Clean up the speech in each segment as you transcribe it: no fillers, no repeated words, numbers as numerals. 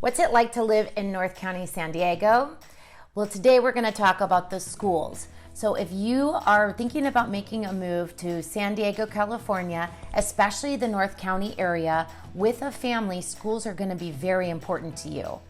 What's it like to live in North County, San Diego? Well, today we're going to talk about the schools. So if you are thinking about making a move to San Diego, California, especially the North County area, with a family, schools are going to be very important to you.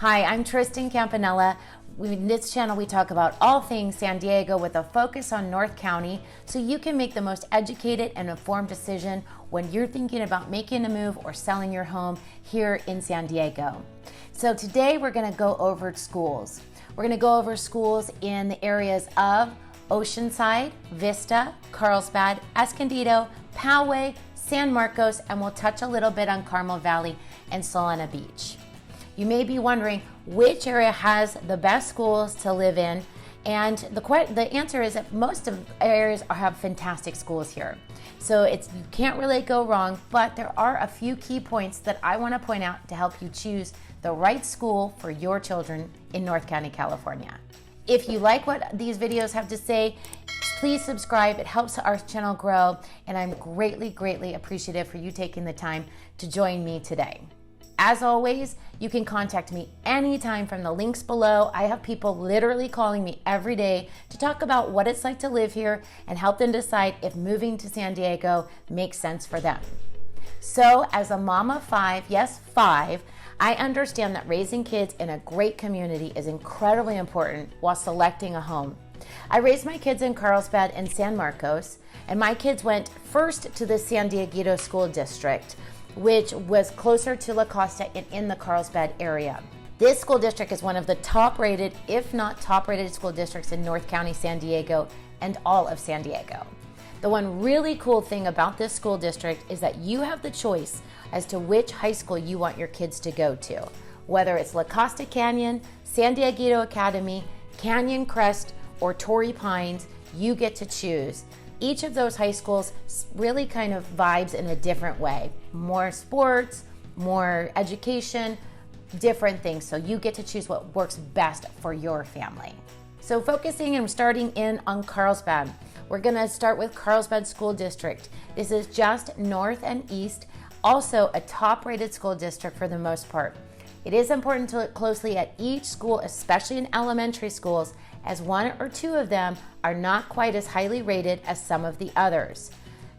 Hi, I'm Tristen Campanella. In this channel, we talk about all things San Diego with a focus on North County, so you can make the most educated and informed decision when you're thinking about making a move or selling your home here in San Diego. So today we're going to go over schools. We're going to go over schools in the areas of Oceanside, Vista, Carlsbad, Escondido, Poway, San Marcos, and we'll touch a little bit on Carmel Valley and Solana Beach. You may be wondering which area has the best schools to live in, and the answer is that most of the areas have fantastic schools here. So you can't really go wrong, but there are a few key points that I want to point out to help you choose the right school for your children in North County, California. If you like what these videos have to say, please subscribe. It helps our channel grow, and I'm greatly, greatly appreciative for you taking the time to join me today. As always, you can contact me anytime from the links below. I have people literally calling me every day to talk about what it's like to live here and help them decide if moving to San Diego makes sense for them. So as a mom of five, yes, five, I understand that raising kids in a great community is incredibly important while selecting a home. I raised my kids in Carlsbad and San Marcos, and my kids went first to the San Diego School District, which was closer to La Costa and in the Carlsbad area. This school district is one of the top rated, if not top rated school districts in North County, San Diego, and all of San Diego. The one really cool thing about this school district is that you have the choice as to which high school you want your kids to go to. Whether it's La Costa Canyon, San Diego Academy, Canyon Crest, or Torrey Pines, you get to choose. Each of those high schools really kind of vibes in a different way. More sports, more education, different things. So you get to choose what works best for your family. So focusing and starting in on Carlsbad, we're gonna start with Carlsbad School District. This is just north and east, also a top-rated school district for the most part. It is important to look closely at each school, especially in elementary schools, as one or two of them are not quite as highly rated as some of the others.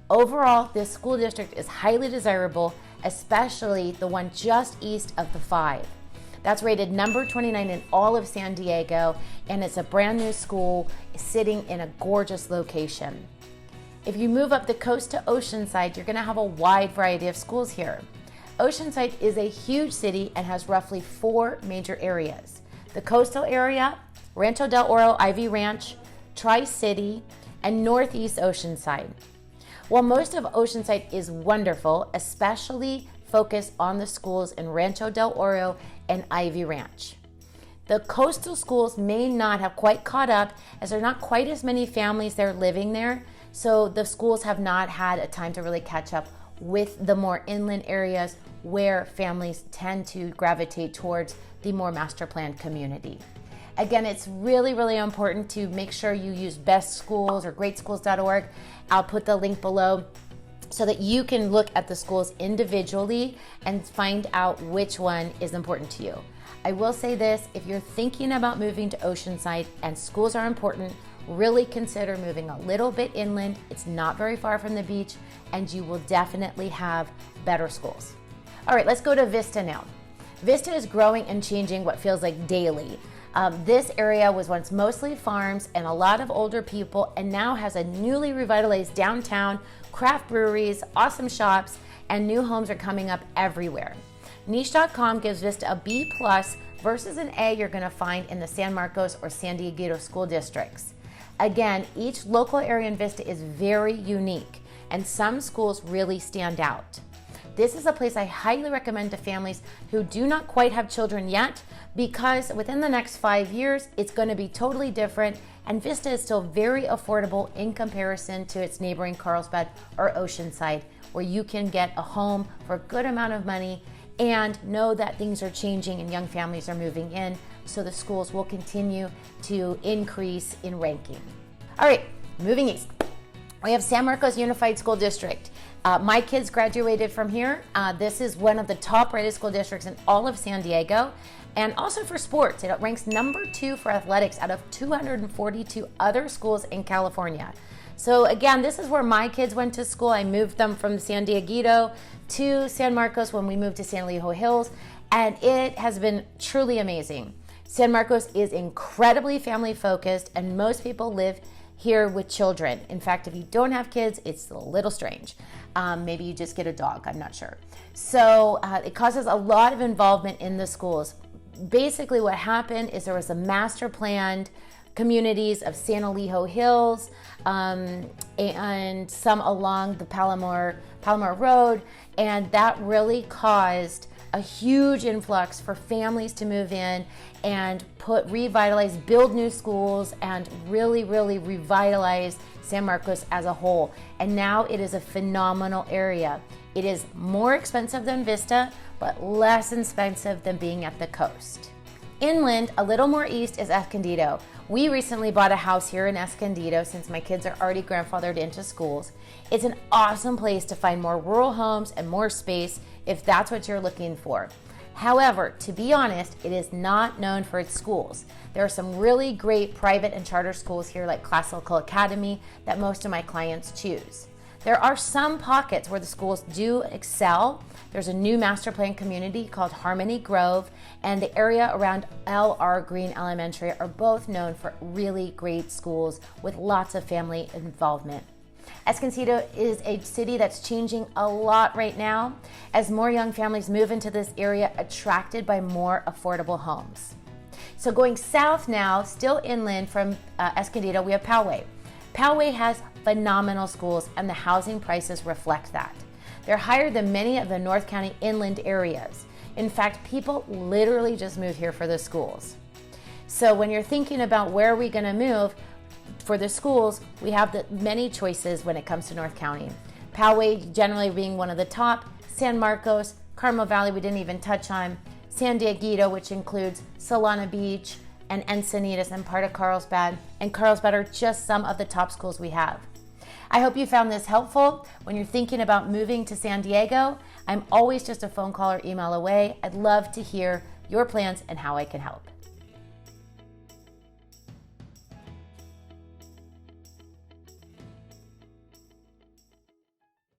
Overall, this school district is highly desirable, especially the one just east of the 5. That's rated number 29 in all of San Diego, and it's a brand new school sitting in a gorgeous location. If you move up the coast to Oceanside, you're gonna have a wide variety of schools here. Oceanside is a huge city and has roughly 4 major areas. The coastal area, Rancho del Oro Ivy Ranch, Tri-City, and Northeast Oceanside. While most of Oceanside is wonderful, especially focused on the schools in Rancho del Oro and Ivy Ranch. The coastal schools may not have quite caught up, as there are not quite as many families there living there, so the schools have not had a time to really catch up with the more inland areas where families tend to gravitate towards the more master planned community. Again, it's really, really important to make sure you use Best Schools or greatschools.org. I'll put the link below so that you can look at the schools individually and find out which one is important to you. I will say this, if you're thinking about moving to Oceanside and schools are important, really consider moving a little bit inland. It's not very far from the beach, and you will definitely have better schools. All right, let's go to Vista now. Vista is growing and changing what feels like daily. This area was once mostly farms and a lot of older people, and now has a newly revitalized downtown, craft breweries, awesome shops, and new homes are coming up everywhere. Nichecom gives Vista a B+ versus an A you're gonna find in the San Marcos or San Diego school districts. Again, each local area in Vista is very unique, and some schools really stand out. This is a place I highly recommend to families who do not quite have children yet, because within the next 5 years, it's going to be totally different, and Vista is still very affordable in comparison to its neighboring Carlsbad or Oceanside, where you can get a home for a good amount of money and know that things are changing and young families are moving in, so the schools will continue to increase in ranking. All right, moving east. We have San Marcos Unified School District. My kids graduated from here. This is one of the top rated school districts in all of San Diego. And also for sports, it ranks number 2 for athletics out of 242 other schools in California. So again, this is where my kids went to school. I moved them from San Diego to San Marcos when we moved to San Elijo Hills, and it has been truly amazing. San Marcos is incredibly family focused, and most people live here with children. In fact, if you don't have kids, it's a little strange. Maybe you just get a dog, I'm not sure. So it causes a lot of involvement in the schools. Basically what happened is there was a master planned communities of San Elijo Hills and some along the Palomar Road, and that really caused a huge influx for families to move in and revitalize, build new schools, and really revitalize San Marcos as a whole. And now it is a phenomenal area. It is more expensive than Vista, but less expensive than being at the coast. Inland, a little more east, is Escondido. We recently bought a house here in Escondido since my kids are already grandfathered into schools. It's an awesome place to find more rural homes and more space if that's what you're looking for. However, to be honest, it is not known for its schools. There are some really great private and charter schools here like Classical Academy that most of my clients choose. There are some pockets where the schools do excel. There's a new master plan community called Harmony Grove, and the area around L.R. Green Elementary are both known for really great schools with lots of family involvement. Escondido is a city that's changing a lot right now as more young families move into this area, attracted by more affordable homes. So going south now, still inland from Escondido, we have Poway. Poway has phenomenal schools, and the housing prices reflect that. They're higher than many of the North County inland areas. In fact, people literally just move here for the schools. So when you're thinking about where are we going to move for the schools, we have many choices when it comes to North County. Poway generally being one of the top, San Marcos, Carmel Valley we didn't even touch on, San Diego, which includes Solana Beach and Encinitas and part of Carlsbad, and Carlsbad are just some of the top schools we have. I hope you found this helpful. When you're thinking about moving to San Diego, I'm always just a phone call or email away. I'd love to hear your plans and how I can help.